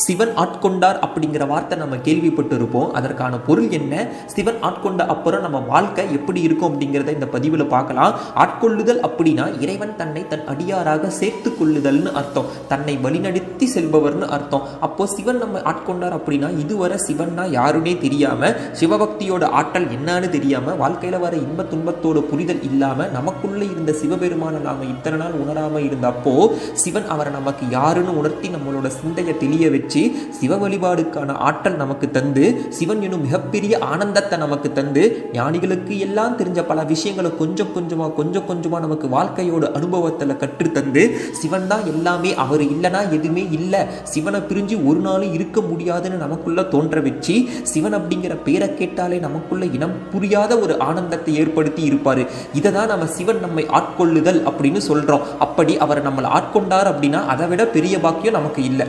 சிவன் ஆட்கொண்டார் அப்படிங்கிற வார்த்தை நம்ம கேள்விப்பட்டு இருப்போம். அதற்கான பொருள் என்ன, சிவன் ஆட்கொண்ட அப்புறம் நம்ம வாழ்க்கை எப்படி இருக்கும் அப்படிங்கிறத இந்த பதிவில் பார்க்கலாம். ஆட்கொள்ளுதல் அப்படின்னா இறைவன் தன்னை தன் அடியாராக சேர்த்து கொள்ளுதல்னு அர்த்தம், தன்னை வழிநடத்தி செல்பவர்னு அர்த்தம். அப்போ சிவன் நம்ம ஆட்கொண்டார் அப்படின்னா இதுவரை சிவன்னா யாருன்னே தெரியாம, சிவபக்தியோட ஆற்றல் என்னன்னு தெரியாம, வாழ்க்கையில வர இன்ப துன்பத்தோட புரிதல் இல்லாம நமக்குள்ள இருந்த சிவபெருமான நாம இத்தனை நாள் உணராம இருந்தப்போ சிவன் அவரை நமக்கு யாருன்னு உணர்த்தி நம்மளோட சிந்தையை தெளிய வச்சு சிவ வழிபாடுக்கான ஆற்றல் நமக்கு தந்து, சிவன் எனும் மிகப்பெரிய ஆனந்தத்தை நமக்கு தந்து, ஞானிகளுக்கு எல்லாம் தெரிஞ்ச பல விஷயங்களை கொஞ்சம் கொஞ்சமா நமக்கு வாழ்க்கையோட அனுபவத்தில் கற்று தந்து, சிவன் தான் எல்லாமே, அவர் இல்லைனா எதுவுமே இல்லை, சிவனை பிரிஞ்சு ஒரு நாளும் இருக்க முடியாதுன்னு நமக்குள்ள தோன்ற வச்சு, சிவன் அப்படிங்கிற பேரை கேட்டாலே நமக்குள்ள இனம் புரியாத ஒரு ஆனந்தத்தை ஏற்படுத்தி இருப்பாரு. இதை தான் நம்ம சிவன் நம்மை ஆட்கொள்ளுதல் அப்படின்னு சொல்றோம். அப்படி அவர் நம்மளை ஆட்கொண்டார் அப்படின்னா அதை விட பெரிய பாக்கியம் நமக்கு இல்லை.